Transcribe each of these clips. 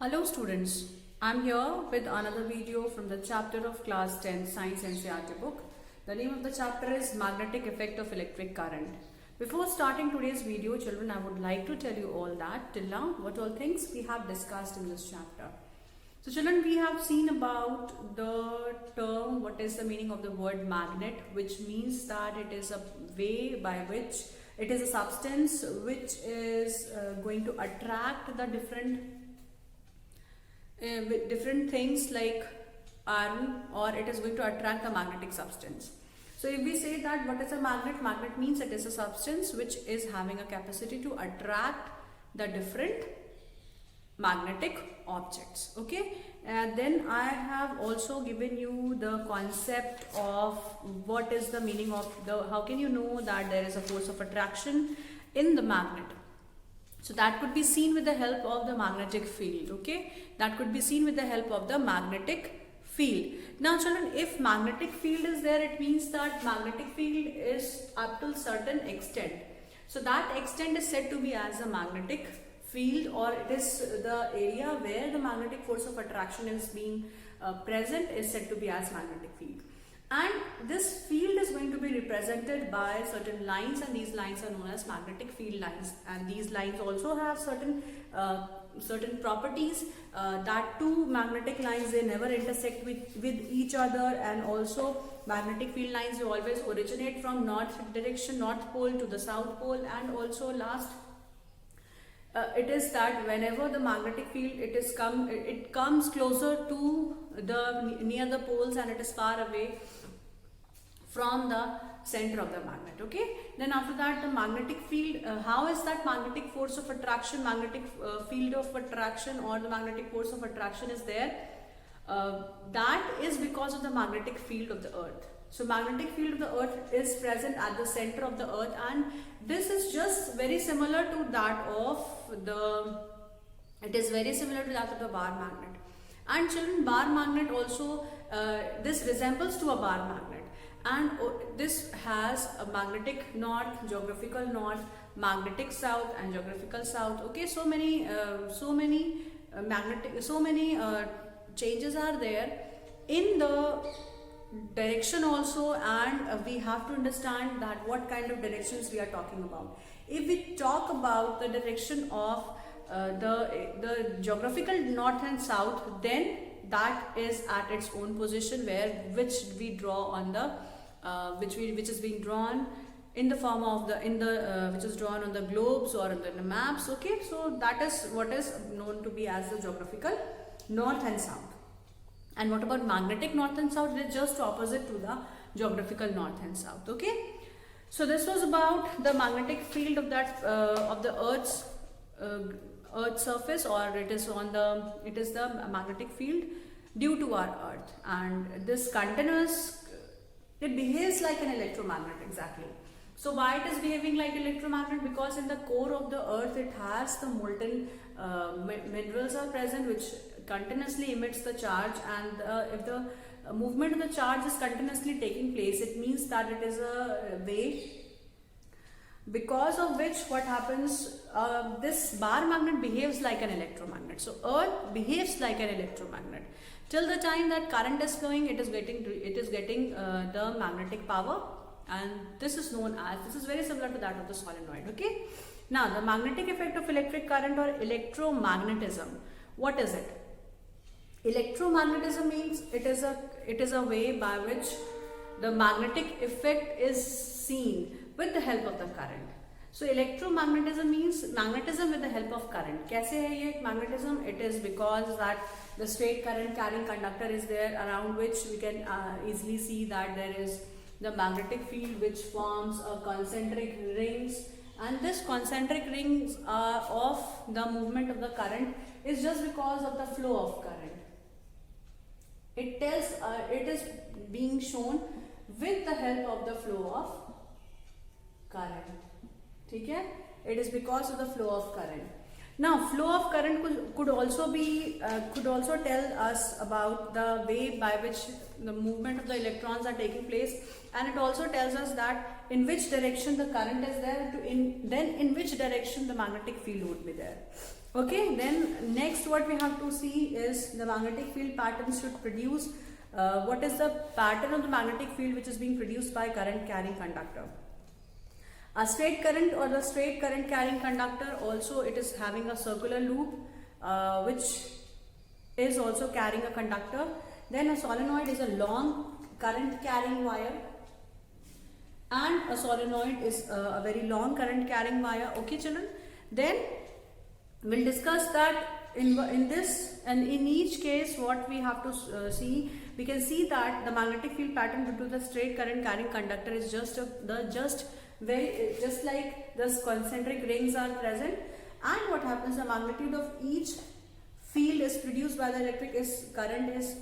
Hello students, I'm here with another video from the chapter of class 10 Science NCERT book. The name of the chapter is Magnetic Effect of Electric Current. Before starting today's video, children, I would like to tell you all that till now what all things we have discussed in this chapter. So children, we have seen about the term, what is the meaning of the word magnet, which means that it is a way by which it is a substance which is going to attract the different things like iron, or it is going to attract the magnetic substance. So if we say that what is a magnet, magnet means it is a substance which is having a capacity to attract the different magnetic objects. Okay, and then I have also given you the concept of what is the meaning of how can you know that there is a force of attraction in the magnet. So that could be seen with the help of the magnetic field. Okay, that could be seen with the help of the magnetic field. Now children, if magnetic field is there, it means that magnetic field is up to certain extent. So that extent is said to be as a magnetic field, or it is the area where the magnetic force of attraction is being present is said to be as magnetic field. And this field is going to be represented by certain lines, and these lines are known as magnetic field lines. And these lines also have certain properties that two magnetic lines, they never intersect with each other, and also magnetic field lines, they always originate from north direction, north pole to the south pole, and also last it is that whenever the magnetic field it comes closer to the near the poles, and it is far away from the center of the magnet. Okay, then after that, the magnetic field, how is that magnetic force of attraction, magnetic field of attraction, or the magnetic force of attraction is there? That is because of the magnetic field of the earth. So magnetic field of the earth is present at the center of the earth, and this is just very similar to that of the bar magnet. And children, bar magnet also this resembles to a bar magnet, and this has a magnetic north, geographical north, magnetic south, and geographical south. Okay, so many changes are there in the direction also, and we have to understand that what kind of directions we are talking about. If we talk about the direction of the geographical north and south, then that is at its own position, which we draw on the which is being drawn in the form of which is drawn on the globes or on the maps. Okay, so that is what is known to be as the geographical north and south. And what about magnetic north and south? It is just opposite to the geographical north and south. Okay, so this was about the magnetic field of that of the Earth's surface, or it is the magnetic field due to our Earth, and this continuous, it behaves like an electromagnet exactly. So why it is behaving like electromagnet? Because in the core of the earth, it has the molten minerals are present, which continuously emits the charge, and if the movement of the charge is continuously taking place, it means that it is a wave, because of which what happens, this bar magnet behaves like an electromagnet. So earth behaves like an electromagnet. Till the time that current is flowing, it is getting the magnetic power, and this is very similar to that of the solenoid. Okay, now the magnetic effect of electric current or electromagnetism, what is it? Electromagnetism means it is a way by which the magnetic effect is seen with the help of the current. So electromagnetism means magnetism with the help of current. कैसे है ये magnetism? It is because that the straight current carrying conductor is there, around which we can easily see that there is the magnetic field which forms a concentric rings, and this concentric rings of the movement of the current is just because of the flow of current. It is being shown with the help of the flow of current. ठीक है? It is because of the flow of current. Now, flow of current could also tell us about the way by which the movement of the electrons are taking place, and it also tells us that in which direction the current is there, then in which direction the magnetic field would be there. Okay, then next what we have to see is the magnetic field pattern should produce what is the pattern of the magnetic field which is being produced by current carrying conductor. A straight current or the straight current carrying conductor, also it is having a circular loop which is also carrying a conductor. Then a solenoid is a long current carrying wire, and a solenoid is a very long current carrying wire. Okay children, then we'll discuss that in this, and in each case what we have to see, we can see that the magnetic field pattern due to the straight current carrying conductor is just like the concentric rings are present, and what happens, the magnitude of each field is produced by the electric current is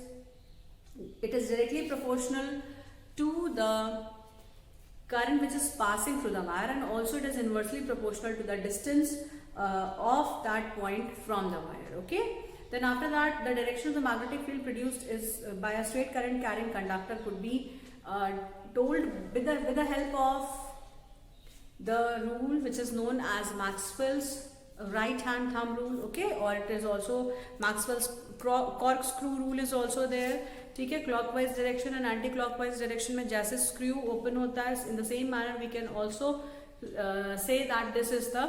directly proportional to the current which is passing through the wire, and also it is inversely proportional to the distance of that point from the wire. Okay, then after that, the direction of the magnetic field produced is by a straight current carrying conductor could be told with the help of the rule which is known as Maxwell's right hand thumb rule. Okay, or it is also Maxwell's corkscrew rule is also there. ठीक है, clockwise direction and anti-clockwise direction में जैसे screw open होता है, in the same manner we can also say that this is the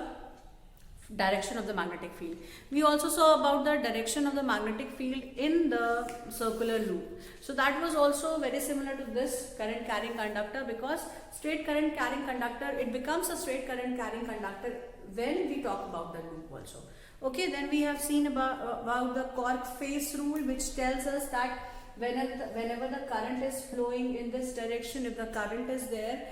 direction of the magnetic field. We also saw about the direction of the magnetic field in the circular loop. So that was also very similar to this current carrying conductor, because straight current carrying conductor, it becomes a straight current carrying conductor when we talk about the loop also. Okay, then we have seen about the Cork face rule, which tells us that whenever the current is flowing in this direction, if the current is there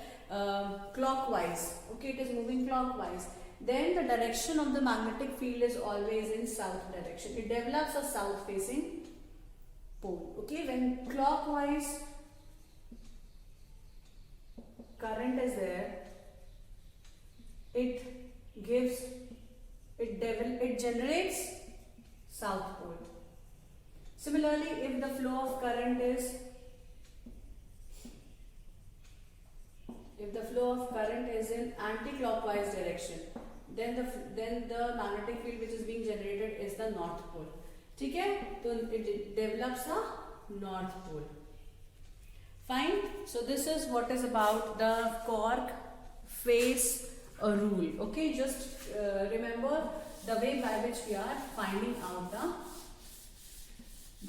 clockwise, okay, it is moving clockwise, then the direction of the magnetic field is always in south direction. It develops a south facing pole. Okay, when clockwise current is there, it generates south pole. Similarly, if the flow of current is in anti-clockwise direction, then the magnetic field which is being generated is the north pole. ठीक है, तो it develops a north pole. Fine. So this is what is about the Cork face rule. Okay, just remember the way by which we are finding out the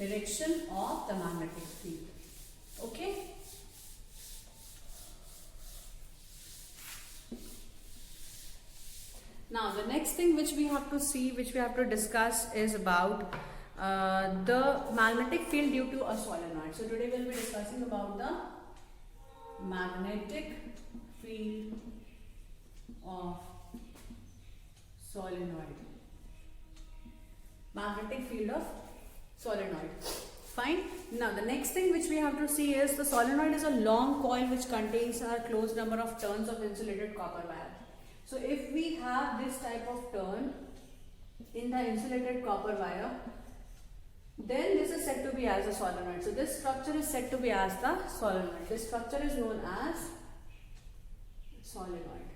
direction of the magnetic field. Okay. Now the next thing which we have to see, which we have to discuss, is about the magnetic field due to a solenoid. So today we will be discussing about the magnetic field of solenoid. Magnetic field of solenoid. Fine. Now the next thing which we have to see is the solenoid is a long coil which contains a closed number of turns of insulated copper wire. So if we have this type of turn in the insulated copper wire, then this is said to be as a solenoid. So this structure is said to be as the solenoid. This structure is known as solenoid.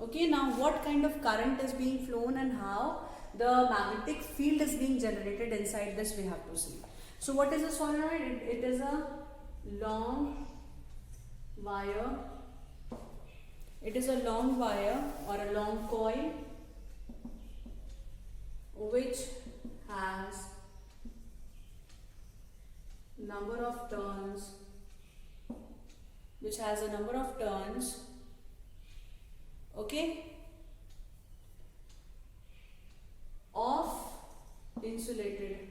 Okay, now what kind of current is being flown and how the magnetic field is being generated inside this, we have to see. So what is a solenoid? It is a long wire. It is a long wire or a long coil which has number of turns, okay, of insulated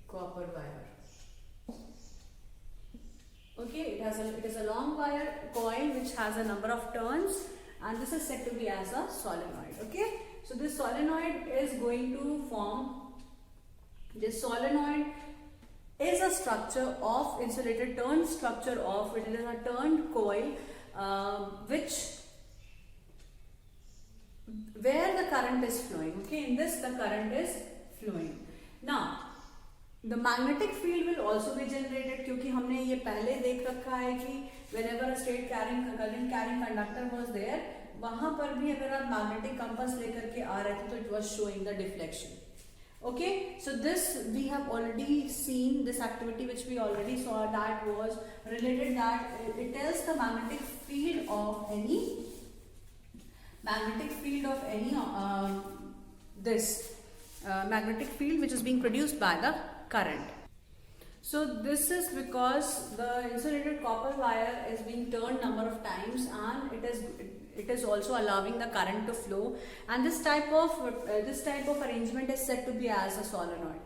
copper wire. Okay, it is a long wire coil which has a number of turns, and this is said to be as a solenoid. Okay, so this solenoid is going to form. This solenoid is a structure of insulated turned structure of, it is a turned coil where the current is flowing. Okay, in this the current is flowing. Now the magnetic field will also be generated, क्योंकि हमने ये पहले देख रखा है कि whenever a straight current carrying conductor was there, वहां पर भी अगर आप मैग्नेटिक कंपास लेकर के आ रहे थे तो it was showing the deflection. Okay, so this we have already seen, this activity which we already saw, that was related, that it tells the magnetic field of any magnetic field which is being produced by the current. So this is because the insulated copper wire is being turned number of times, and it is also allowing the current to flow, and this type of arrangement is said to be as a solenoid.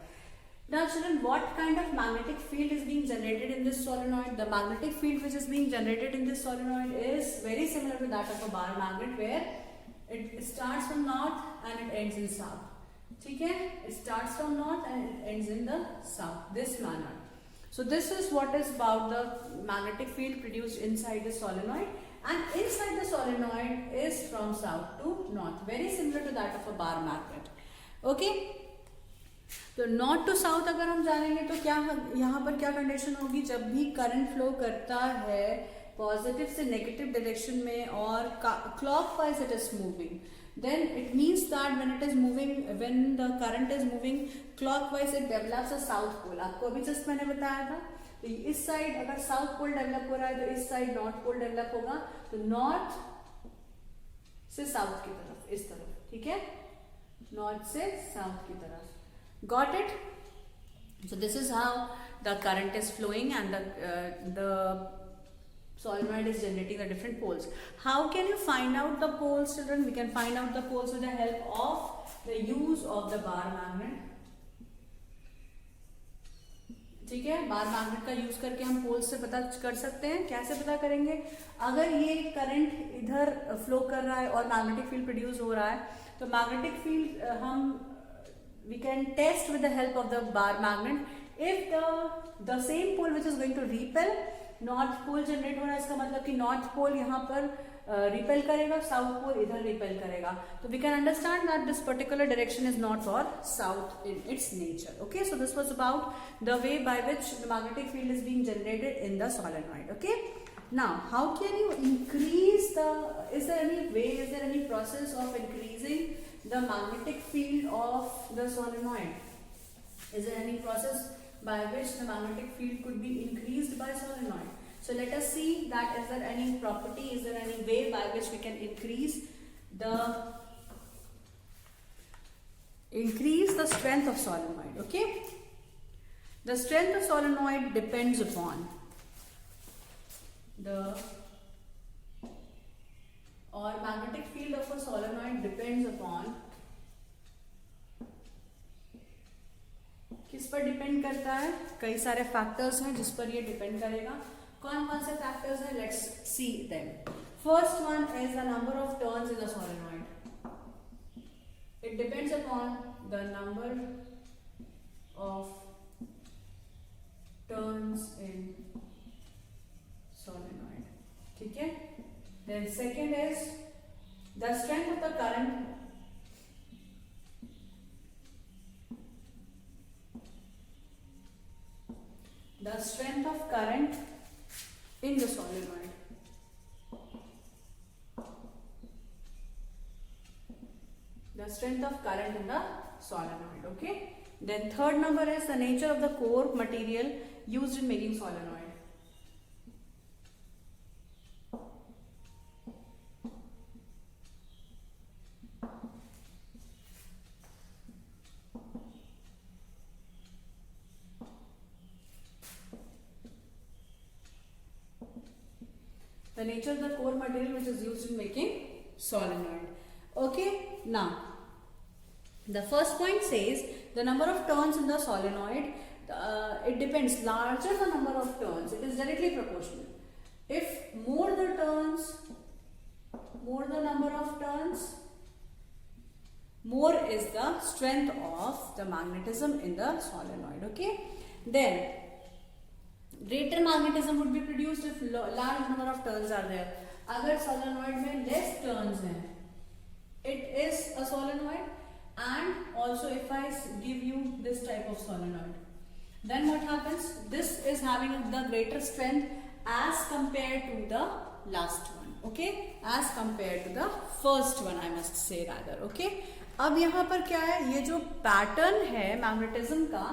Now children, what kind of magnetic field is being generated in this solenoid? The magnetic field which is being generated in this solenoid is very similar to that of a bar magnet, where it starts from north and it ends in south. Okay, it starts from north and it ends in the south, this manner. So this is what is about the magnetic field produced inside the solenoid, and inside the solenoid is from south to north, very similar to that of a bar magnet. Okay, तो north to south अगर हम जानेंगे तो क्या यहाँ पर क्या condition होगी? जब भी करंट फ्लो करता है पॉजिटिव से नेगेटिव डायरेक्शन में और clockwise it is moving, then it means that when the current is moving clockwise, it develops a south pole. आपको अभी जस्ट मैंने बताया था, तो इस साइड अगर साउथ पोल डेवलप हो रहा है तो इस साइड नॉर्थ पोल डेवलप होगा, तो नॉर्थ से साउथ की तरफ, इस तरफ. ठीक है, नॉर्थ से साउथ की तरफ. Got it? So this is how the current is flowing, and the solenoid is generating the different poles. How can you find out the poles, children? We can find out the poles with the help of the use of the bar magnet. ठीक है, bar magnet का use करके हम poles से पता कर सकते हैं. कैसे पता करेंगे? अगर ये करंट इधर फ्लो कर रहा है और मैग्नेटिक फील्ड प्रोड्यूस हो रहा है, तो magnetic field we can test with the help of the bar magnet. If the same pole which is going to repel, north pole generate हो रहा है, इसका मतलब कि नॉर्थ पोल यहाँ पर रिपेल करेगा, साउथ पोल इधर रिपेल करेगा, तो we can understand that this particular direction is north और south in its nature. Okay, so this was about the way by which the magnetic field is being generated in the solenoid. Okay, now how can you increase is there any process of increasing the magnetic field of the solenoid? Is there any process by which the magnetic field could be increased by solenoid? So let us see that is there any property, is there any way by which we can increase the strength of solenoid. Okay, the strength of solenoid depends upon magnetic field of a solenoid depends upon, किस पर depend करता है? कई सारे factors हैं जिस पर ये डिपेंड करेगा. कौन कौन से फैक्टर्स हैं? Let's see them. First one is the number of turns in the solenoid. It depends upon the number of turns in solenoid. ठीक है. Then second is the strength of the current. The strength of current in the solenoid. The strength of current in the solenoid. Okay. Then third number is the nature of the core material used in making solenoid. The nature of the core material which is used in making solenoid. Okay, now the first point says the number of turns in the solenoid, it depends. Larger the number of turns, it is directly proportional. If more the number of turns, more is the strength of the magnetism in the solenoid. Okay, then greater magnetism would be produced if large number of turns are there. अगर solenoid में less turns हैं, it is a solenoid. And also if I give you this type of solenoid, then what happens? This is having the greater strength as compared to the last one. Okay, as compare to the first one, I must say rather. Okay, अब यहाँ पर क्या है, ये जो pattern है magnetism का,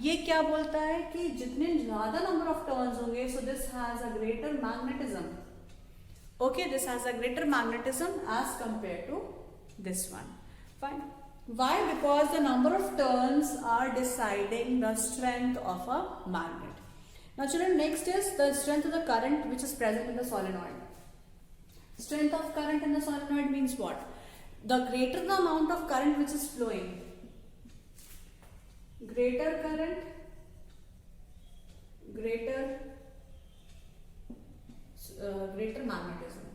ये क्या बोलता है कि जितने ज्यादा नंबर ऑफ टर्न्स होंगे, so this has a greater magnetism. Okay, this has a greater magnetism as compare to this one. Fine, why? Because the number of turns are deciding the strength of a magnet. Now children, next is the strength of the current which is present in the solenoid. Strength of current in the solenoid means what? The greater the amount of current which is flowing, greater current, greater magnetism.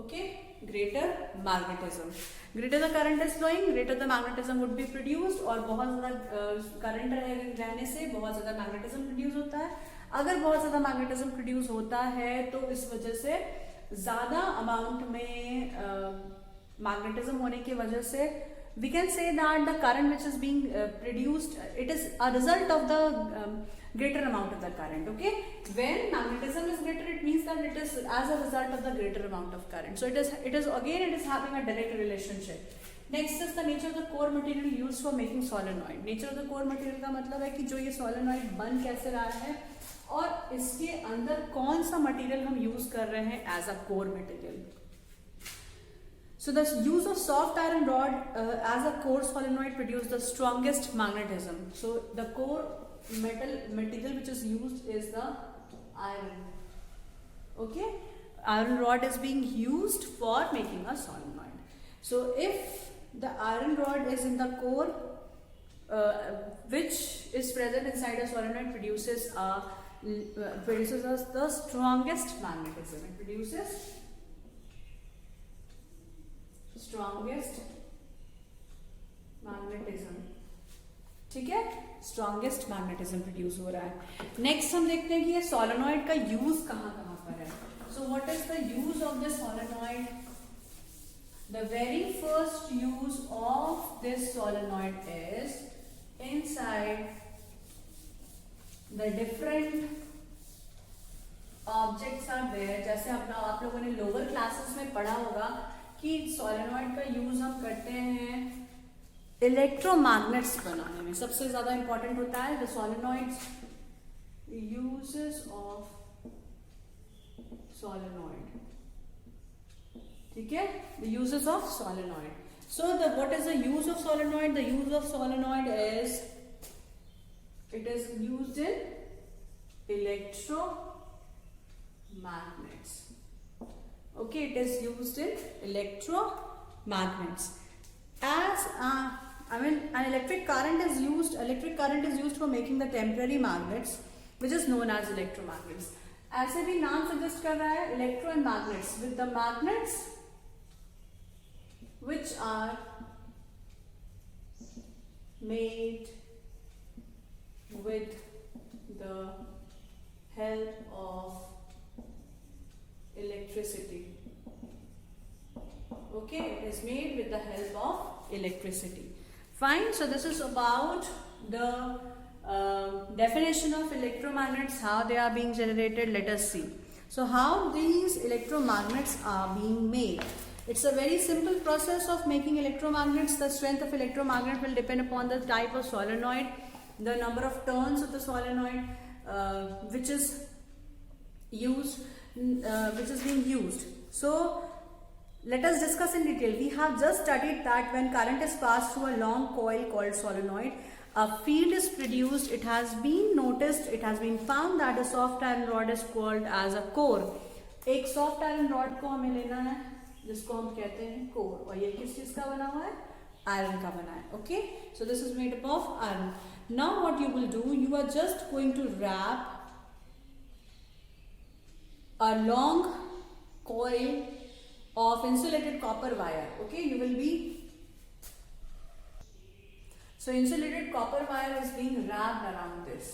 Okay, greater magnetism. Greater the current is flowing, greater the magnetism would be produced. और बहुत ज़्यादा current रहने से बहुत ज़्यादा magnetism produce होता है। अगर बहुत ज़्यादा मैग्नेटिज्म प्रोड्यूस होता है तो इस वजह से ज़्यादा अमाउंट में मैग्नेटिज्म होने की वजह से we can say that the current which is being produced, it is a result of the greater amount of the current. Okay, when magnetism is greater, it means that it is as a result of the greater amount of current. So it is again it is having a direct relationship. Next is the nature of the core material used for making solenoid. Nature of the core material का मतलब है कि जो ये solenoid बन कैसे रहा है और इसके अंदर कौन सा मटेरियल हम यूज कर रहे हैं as a core material. So the use of soft iron rod as a core solenoid produce the strongest magnetism. So the core material which is used is the iron. Okay, iron rod is being used for making a solenoid. So if the iron rod is in the core which is present inside a solenoid produces the strongest magnetism. It produces strongest magnetism. ठीक है, strongest magnetism produce हो रहा है। Next हम देखते हैं कि ये सोलेनॉइड का यूज कहाँ कहाँ पर है। So what is the use of this solenoid? The very first use of this solenoid is inside the different objects are there. जैसे आप लोगों ने लोअर क्लासेस में पढ़ा होगा कि सोलेनॉइड का यूज हम करते हैं इलेक्ट्रोमैग्नेट्स बनाने में, सबसे ज्यादा इंपॉर्टेंट होता है the solenoids uses of solenoid. ठीक है, the uses of solenoid. So the what is the use of solenoid? The use of solenoid is it is used in electromagnets. Okay, it is used in electromagnets. As an electric current is used. Electric current is used for making the temporary magnets, which is known as electromagnets. ऐसे भी नाम suggest कर रहा है electro and magnets, with the magnets which are made with the help of electricity. Okay, it is made with the help of electricity. Fine. So this is about the definition of electromagnets, how they are being generated. Let us see. So how these electromagnets are being made? It's a very simple process of making electromagnets. The strength of electromagnet will depend upon the type of solenoid, the number of turns of the solenoid which is used. Which is being used. So let us discuss in detail. We have just studied that when current is passed through a long coil called solenoid, a field is produced. It has been noticed, it has been found that a soft iron rod is called as a core. एक soft iron rod को हमें लेना है जिसको हम कहते हैं core, और ये किस चीज का बना हुआ है? Iron का बना है। Okay, so this is made up of iron. Now what you will do, you are just going to wrap a long coil of insulated copper wire. Okay, you will be, so insulated copper wire is being wrapped around this.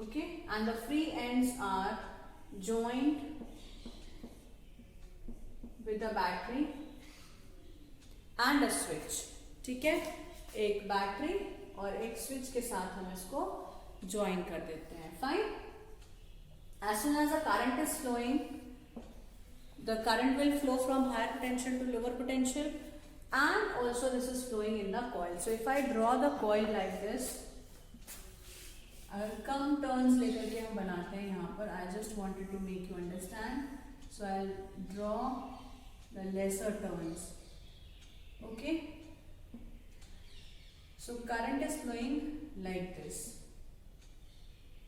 Okay, and the free ends are joined with a battery and a switch. ठीक है, एक battery और एक switch के साथ हम इसको join कर देते हैं। Fine, as soon as the current is flowing, the current will flow from higher potential to lower potential, and also this is flowing in the coil. So if I draw the coil like this, अगर कम turns लेकर के हम बनाते हैं यहाँ पर, I just wanted to make you understand, so I'll draw the lesser turns. Okay, so current is flowing like this.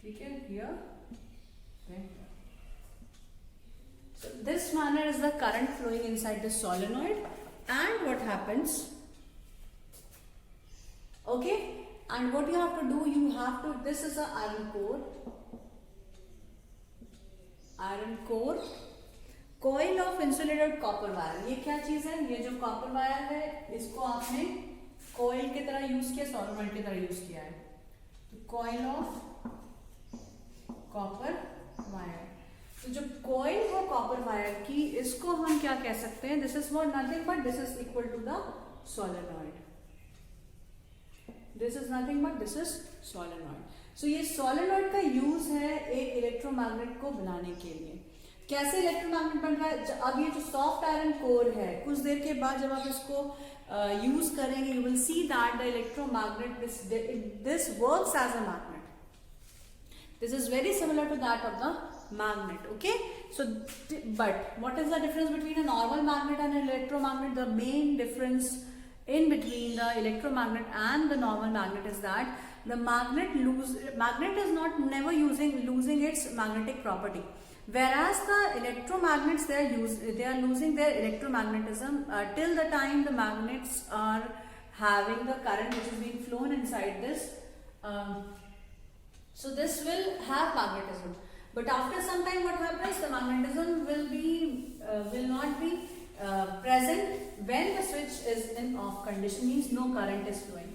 ठीक है, here, then here. So this manner is the current flowing inside the solenoid. And what happens? Okay, and what you have to do, you have to, this is a iron core, coil of insulated copper wire. ये क्या चीज है? ये जो copper wire है, इसको आपने कोयल की तरह यूज किया, सॉलोनॉइड की तरह यूज किया है. तो कॉइल ऑफ कॉपर वायर. तो जो कॉइल है कॉपर वायर की, इसको हम क्या कह सकते हैं? This is for nothing but this is equal to the solenoid. This is nothing but this is solenoid. So ये सोलेनॉइड का यूज है एक इलेक्ट्रोमैग्नेट को बनाने के लिए. कैसे इलेक्ट्रोमैग्नेट बन रहा है? अब ये जो सॉफ्ट आयरन कोर है, कुछ देर के बाद जब आप इसको यूज करेंगे, you will see that the electromagnet, this works as a magnet. This is very similar to that of the magnet. Okay, so but what is the difference between a normal magnet and an electromagnet? The main difference in between the electromagnet and the normal magnet is that the magnet is not never losing its magnetic property, whereas the electromagnets they are losing their electromagnetism till the time the magnets are having the current which is being flown inside this. So this will have magnetism, but after some time what happens? The magnetism will not be present when the switch is in off condition, means no current is flowing.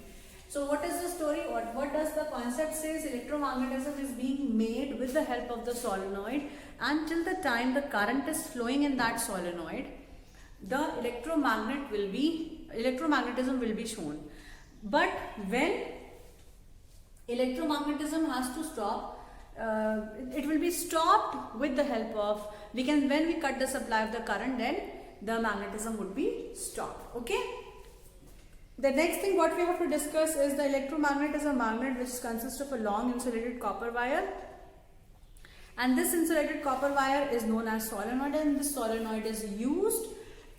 So what is the story? What does the concept says? Electromagnetism is being made with the help of the solenoid, and till the time the current is flowing in that solenoid, the electromagnetism will be shown. But when electromagnetism has to stop, it will be stopped with the help of, when we cut the supply of the current, then the magnetism would be stopped. Okay, the next thing what we have to discuss is the electromagnet is a magnet which consists of a long insulated copper wire, and this insulated copper wire is known as solenoid, and this solenoid is used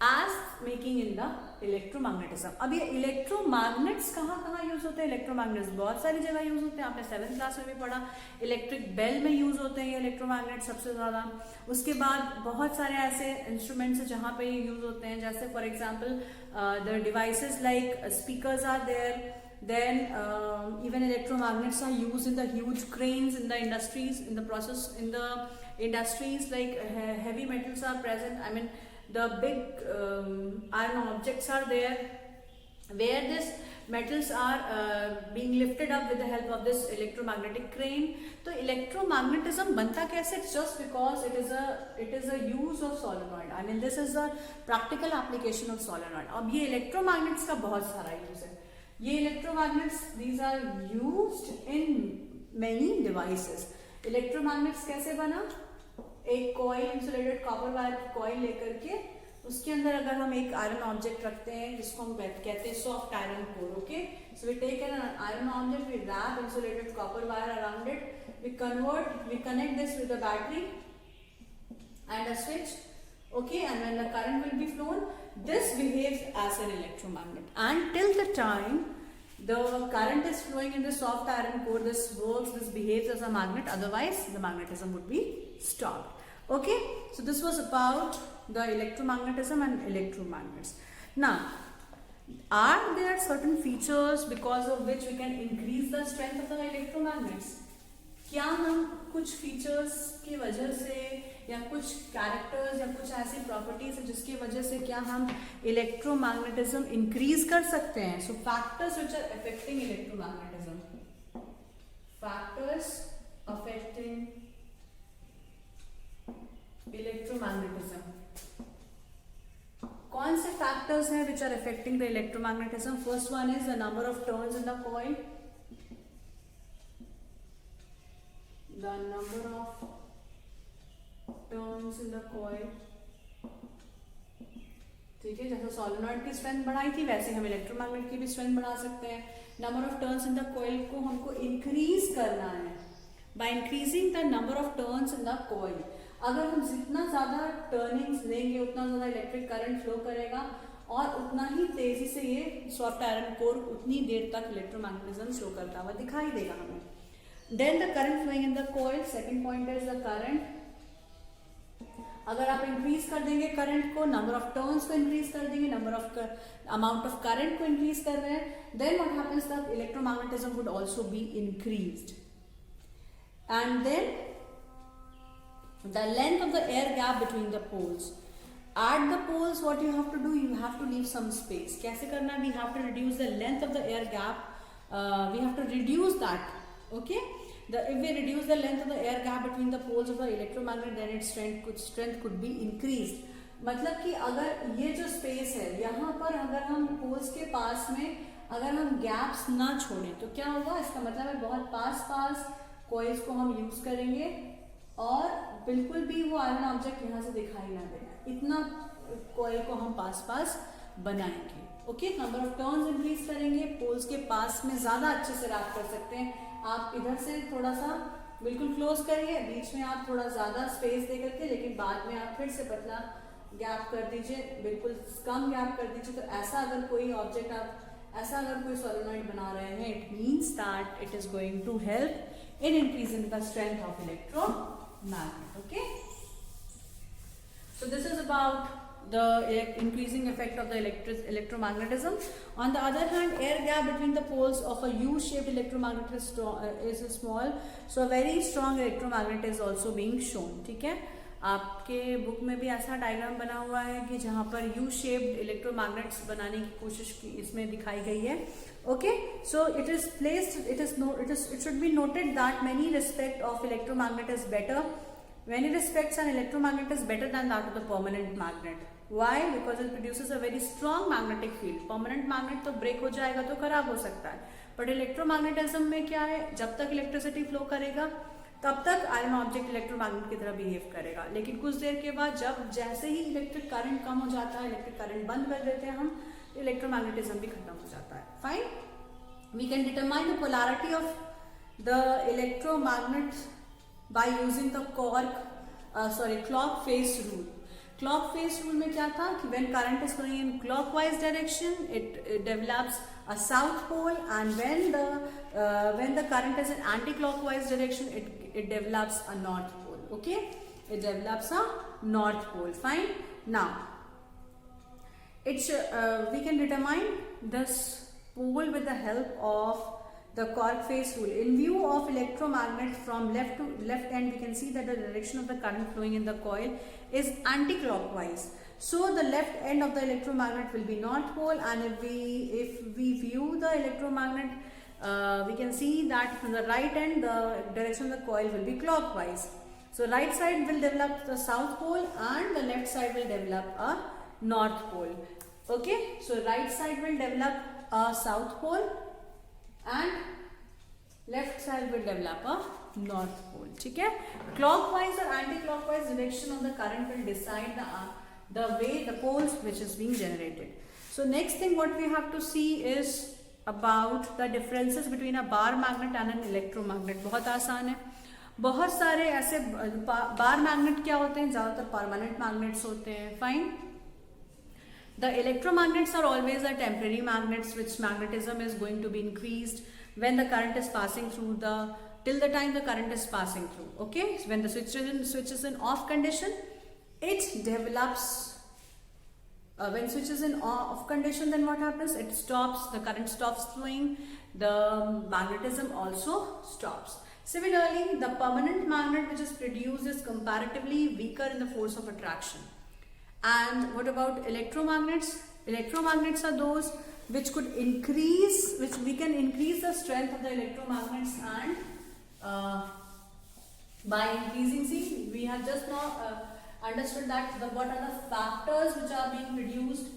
as making in the electromagnetism. अब ये electromagnets कहाँ use होते हैं? electromagnets बहुत सारी जगह use होते हैं. आपने 7th क्लास में भी पढ़ा, इलेक्ट्रिक बेल में यूज होते हैं ये इलेक्ट्रोमैग्नेट सबसे ज्यादा. उसके बाद बहुत सारे ऐसे इंस्ट्रूमेंट्स हैं जहाँ पे ये यूज होते हैं, जैसे for example the devices like speakers are there. Then even electromagnets are used in the huge cranes in the industries, in the industries like heavy metals are present. I mean, the big iron objects are there where these metals are being lifted up with the help of this electromagnetic crane. So electromagnetism banta kaise? Just because it is a use of solenoid. I mean, this is a practical application of solenoid. अब ये electromagnets का बहुत सारा use है. ये electromagnets, these are used in many devices. Electromagnets कैसे बना? एक कॉइल, इंसुलेटेड कॉपर वायर की कॉइल लेकर के उसके अंदर अगर हम एक आयरन ऑब्जेक्ट रखते हैं जिसको हम कहते हैं soft iron core. Okay, so we take an iron object, we wrap insulated copper wire around it, we connect this with the battery and a switch. Okay, and when the current will be flown, this behaves as an electromagnet, and till the time the current is flowing in the soft iron core, this behaves as a magnet, otherwise the magnetism would be stopped. Okay, so this was about the electromagnetism and electromagnets. Now, are there certain features because of which we can increase the strength of the electromagnets? क्या हम कुछ features की वजह से या कुछ characters या कुछ ऐसी प्रॉपर्टीज है जिसकी वजह से क्या हम इलेक्ट्रोमैग्नेटिज्म इंक्रीज कर सकते हैं? So factors which are affecting electromagnetism, factors affecting electromagnetism. कौन से फैक्टर्स हैं which are affecting the electromagnetism? First one is the number of turns in the coil, the number of turns in the coil, ठीक है, जैसे solenoid की strength बढ़ाई थी वैसे हम इलेक्ट्रोमैग्नेट की भी स्ट्रेंथ बढ़ा सकते हैं. Number of turns in the coil को हमको इंक्रीज करना है by increasing the number of turns in the coil. अगर हम जितना ज्यादा टर्निंग्स लेंगे उतना ज्यादा इलेक्ट्रिक करंट फ्लो करेगा और उतना ही तेजी से ये सॉफ्ट आयरन कोर उतनी देर तक इलेक्ट्रोमैग्नेटिज्म शो करता हुआ दिखाई देगा हमें. Then the current flowing in the coil, second point is the current. अगर आप इंक्रीज कर देंगे करंट को, नंबर ऑफ टर्न्स को इंक्रीज कर देंगे, number of amount of current को इंक्रीज कर रहे हैं, then what happens, the electromagnetism would also be increased. And then the length of the air gap between the poles. At the poles what you have to do, you have to leave some space. कैसे करना, we have to reduce the length of the air gap, we have to reduce that, okay. If we reduce the length of the air gap between the poles of the electromagnet, then its strength could be increased. मतलब कि अगर ये जो space है यहाँ पर अगर हम पोल्स के पास में अगर हम गैप्स ना छोड़ें तो क्या होगा, इसका मतलब है बहुत पास कॉइल्स को हम यूज करेंगे और बिल्कुल भी वो आयरन ऑब्जेक्ट यहाँ से दिखाई ना देगा, इतना कॉइल को हम पास बनाएंगे. Okay, number of turns increase करेंगे, पोल्स के पास में ज्यादा अच्छे से रैप कर सकते हैं. आप इधर से थोड़ा सा बिल्कुल क्लोज करिए, बीच में आप थोड़ा ज्यादा स्पेस दे करके, लेकिन बाद में आप फिर से पतला गैप कर दीजिए, बिल्कुल कम गैप कर दीजिए. तो ऐसा अगर कोई ऑब्जेक्ट आप ऐसा अगर कोई सोलेनॉइड बना रहे हैं, it means that it is going to help in increasing the strength of electromagnet. Okay, so this is about the increasing effect of the electromagnetism. On the other hand, air gap between the poles of a U-shaped electromagnet is small, so a very strong electromagnet is also being shown. ठीक है, आपके book में भी ऐसा diagram बना हुआ है कि जहाँ पर यू शेप्ड इलेक्ट्रोमैग्नेट्स बनाने की कोशिश की इसमें दिखाई गई है. Okay, so it is placed, it should be noted that many respect of electromagnet is better. Many respects an electromagnet is better than that of the permanent magnet. Why? Because it produces a very strong magnetic field. Permanent magnet तो break हो जाएगा तो खराब हो सकता है, but electromagnetism में क्या है, जब तक इलेक्ट्रिसिटी फ्लो करेगा तब तक आयरन ऑब्जेक्ट इलेक्ट्रोमैग्नेट की तरह बिहेव करेगा. लेकिन कुछ देर के बाद जब जैसे ही इलेक्ट्रिक करंट कम हो जाता है, इलेक्ट्रिक करंट बंद कर देते हैं हम, इलेक्ट्रोमैग्नेटिज्म भी खत्म हो जाता है. Fine, we can determine the polarity of the electromagnet by using the clock face rule. Clock face rule में क्या था कि when current is going in clockwise direction it develops a south pole, and when the current is in anti-clockwise direction it develops a north pole. Okay, it develops a north pole. Fine. Now we can determine this pole with the help of the Cork face rule. In view of electromagnet from left to left end, we can see that the direction of the current flowing in the coil is anti-clockwise. So the left end of the electromagnet will be north pole, and if we view the electromagnet, we can see that from the right end the direction of the coil will be clockwise. So right side will develop the south pole and the left side will develop a north pole. Okay, so right side will develop a south pole and left side will develop a north pole. ठीक है, clockwise or anti-clockwise direction of the current will decide the way the poles which is being generated. So next thing what we have to see is about the differences between a bar magnet and an electromagnet. बहुत आसान है, बहुत सारे ऐसे bar magnet क्या होते हैं, ज्यादातर परमानेंट मैग्नेट्स होते हैं. Fine, the electromagnets are always a temporary magnets which magnetism is going to be increased when the current is passing through till the time the current is passing through. Okay, when the switch is in off condition, it develops when switch is in off condition, then what happens, it stops, the current stops flowing, the magnetism also stops. Similarly, the permanent magnet which is produced is comparatively weaker in the force of attraction. And what about electromagnets? Electromagnets are those which could increase, which we can increase the strength of the electromagnets, and by increasing, see, we have just now understood that what are the factors which are being produced,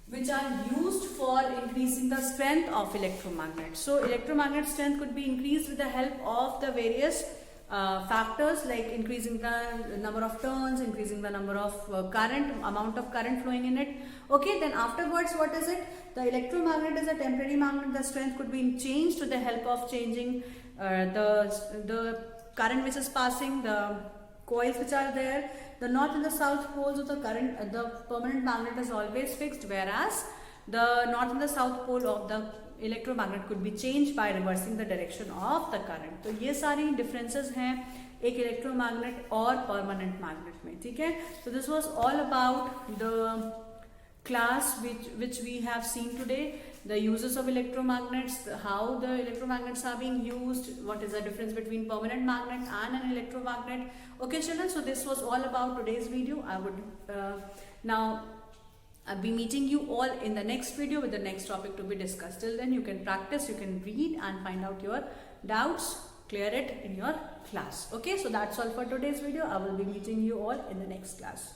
which are used for increasing the strength of electromagnet. So electromagnet strength could be increased with the help of the various factors like increasing the number of turns, increasing the number of amount of current flowing in it. Okay, then afterwards, what is it? The electromagnet is a temporary magnet. The strength could be changed with the help of changing the current which is passing, the coils which are there. The north and the south poles of the current, the permanent magnet is always fixed, whereas the north and the south pole of the electromagnet could be change by reversing the direction of the current. तो ये सारी differences हैं एक electromagnet और permanent magnet में. ठीक है, so this was all about the class which we have seen today, the uses of electromagnets, how the electromagnets are being used, what is the difference between permanent magnet and an electromagnet. Okay children, so this was all about today's video. I would now I'll be meeting you all in the next video with the next topic to be discussed. Till then, you can practice, you can read and find out your doubts, clear it in your class. Okay, so that's all for today's video. I will be meeting you all in the next class.